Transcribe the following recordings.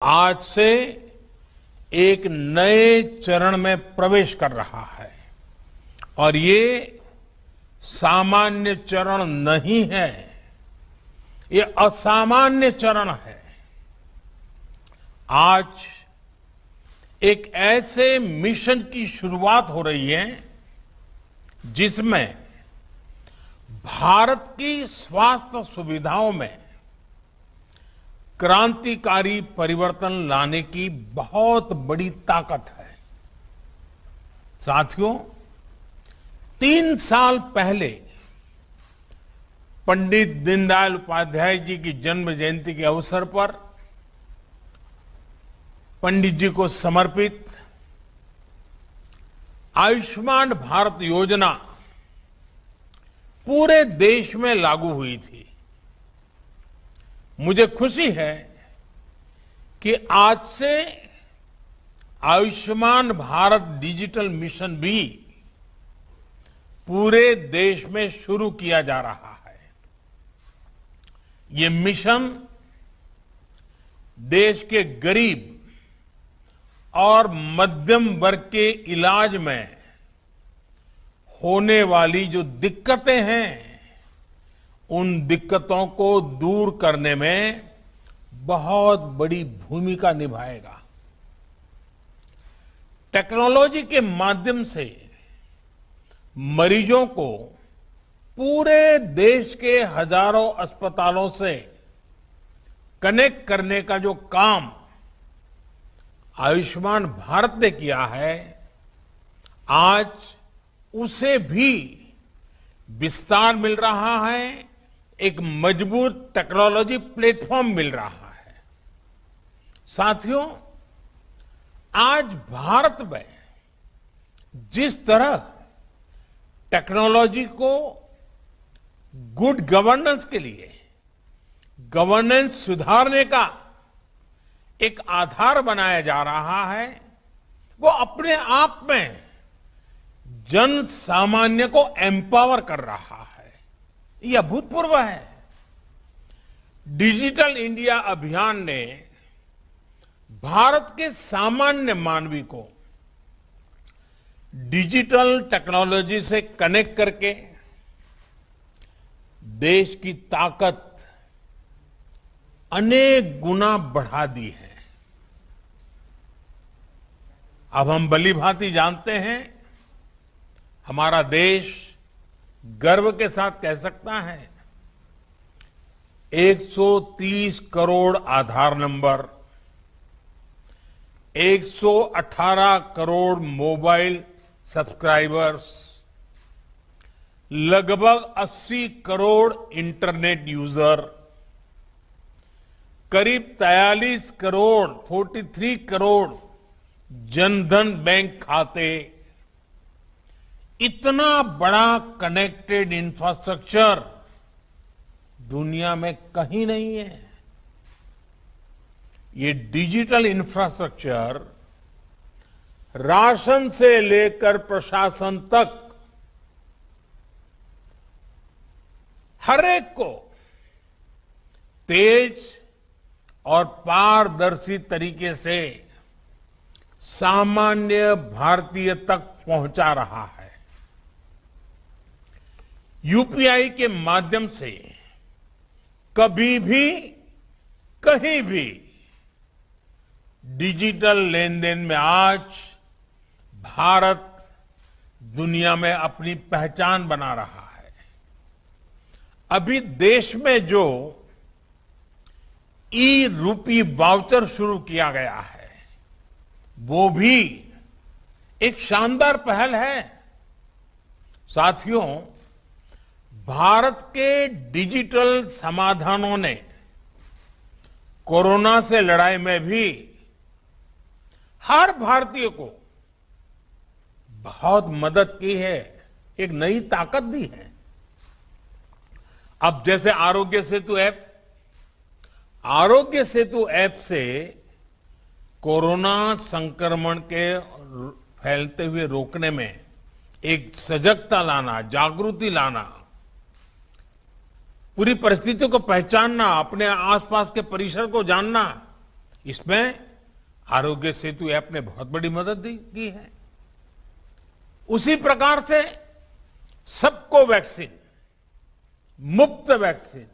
आज से एक नए चरण में प्रवेश कर रहा है और ये सामान्य चरण नहीं है, ये असामान्य चरण है। आज एक ऐसे मिशन की शुरुआत हो रही है जिसमें भारत की स्वास्थ्य सुविधाओं में क्रांतिकारी परिवर्तन लाने की बहुत बड़ी ताकत है। साथियों, 3 साल पहले पंडित दीनदयाल उपाध्याय जी की जन्म जयंती के अवसर पर पंडित जी को समर्पित आयुष्मान भारत योजना पूरे देश में लागू हुई थी। मुझे खुशी है कि आज से आयुष्मान भारत डिजिटल मिशन भी पूरे देश में शुरू किया जा रहा है। ये मिशन देश के गरीब और मध्यम वर्ग के इलाज में होने वाली जो दिक्कतें हैं, उन दिक्कतों को दूर करने में बहुत बड़ी भूमिका निभाएगा। टेक्नोलॉजी के माध्यम से मरीजों को पूरे देश के हजारों अस्पतालों से कनेक्ट करने का जो काम आयुष्मान भारत ने किया है, आज उसे भी विस्तार मिल रहा है, एक मजबूत टेक्नोलॉजी प्लेटफॉर्म मिल रहा है। साथियों, आज भारत में जिस तरह टेक्नोलॉजी को गुड गवर्नेंस के लिए, गवर्नेंस सुधारने का एक आधार बनाया जा रहा है, वो अपने आप में जन सामान्य को एम्पावर कर रहा है। यह अभूतपूर्व है। डिजिटल इंडिया अभियान ने भारत के सामान्य मानवी को डिजिटल टेक्नोलॉजी से कनेक्ट करके देश की ताकत अनेक गुना बढ़ा दी है। अब हम भलीभांति जानते हैं, हमारा देश गर्व के साथ कह सकता है 130 करोड़ आधार नंबर, 118 करोड़ मोबाइल सब्सक्राइबर्स, लगभग 80 करोड़ इंटरनेट यूजर, करीब 43 करोड़ 43 करोड़ जनधन बैंक खाते, इतना बड़ा कनेक्टेड इंफ्रास्ट्रक्चर दुनिया में कहीं नहीं है। ये डिजिटल इंफ्रास्ट्रक्चर राशन से लेकर प्रशासन तक हर एक को तेज और पारदर्शी तरीके से सामान्य भारतीय तक पहुंचा रहा है। यूपीआई के माध्यम से कभी भी, कहीं भी डिजिटल लेन देन में आज भारत दुनिया में अपनी पहचान बना रहा है। अभी देश में जो ई रूपी वाउचर शुरू किया गया है, वो भी एक शानदार पहल है। साथियों, भारत के डिजिटल समाधानों ने कोरोना से लड़ाई में भी हर भारतीय को बहुत मदद की है, एक नई ताकत दी है। अब जैसे आरोग्य सेतु ऐप से कोरोना संक्रमण के फैलते हुए रोकने में एक सजगता लाना, जागृति लाना, पूरी परिस्थितियों को पहचानना, अपने आसपास के परिसर को जानना, इसमें आरोग्य सेतु ऐप ने बहुत बड़ी मदद की है। उसी प्रकार से सबको वैक्सीन, मुफ्त वैक्सीन,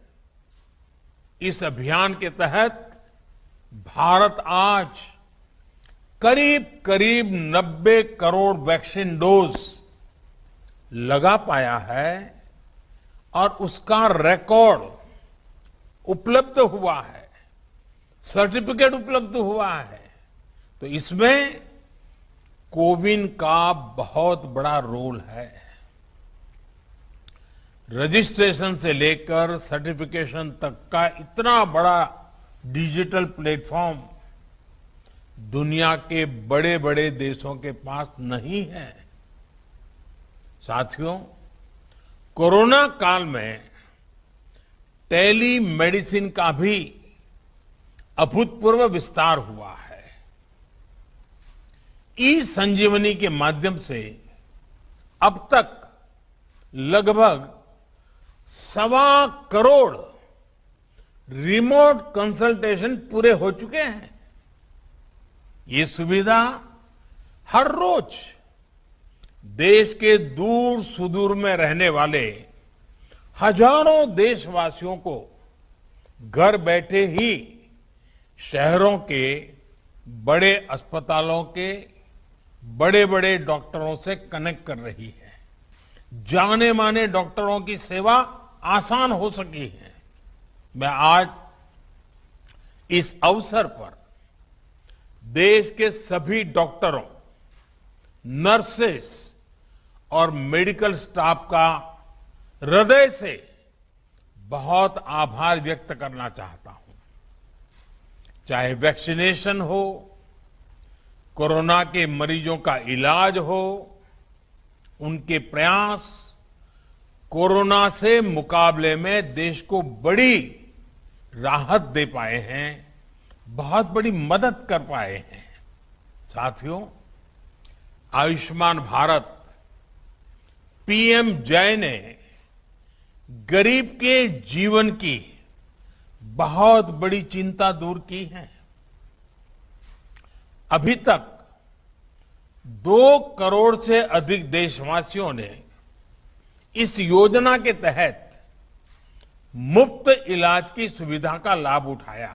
इस अभियान के तहत भारत आज करीब करीब 90 करोड़ वैक्सीन डोज लगा पाया है और उसका रिकॉर्ड उपलब्ध हुआ है, सर्टिफिकेट उपलब्ध हुआ है। तो इसमें कोविन का बहुत बड़ा रोल है। रजिस्ट्रेशन से लेकर सर्टिफिकेशन तक का इतना बड़ा डिजिटल प्लेटफॉर्म दुनिया के बड़े बड़े देशों के पास नहीं है। साथियों, कोरोना काल में टेली मेडिसिन का भी अभूतपूर्व विस्तार हुआ है। ई संजीवनी के माध्यम से अब तक लगभग 1.25 करोड़ रिमोट कंसल्टेशन पूरे हो चुके हैं। ये सुविधा हर रोज देश के दूर सुदूर में रहने वाले हजारों देशवासियों को घर बैठे ही शहरों के बड़े अस्पतालों के बड़े बड़े डॉक्टरों से कनेक्ट कर रही है। जाने माने डॉक्टरों की सेवा आसान हो सकी है। मैं आज इस अवसर पर देश के सभी डॉक्टरों, नर्सेस और मेडिकल स्टाफ का हृदय से बहुत आभार व्यक्त करना चाहता हूं। चाहे वैक्सीनेशन हो, कोरोना के मरीजों का इलाज हो, उनके प्रयास कोरोना से मुकाबले में देश को बड़ी राहत दे पाए हैं, बहुत बड़ी मदद कर पाए हैं। साथियों, आयुष्मान भारत पीएम जय ने गरीब के जीवन की बहुत बड़ी चिंता दूर की है। अभी तक 2 करोड़ से अधिक देशवासियों ने इस योजना के तहत मुफ्त इलाज की सुविधा का लाभ उठाया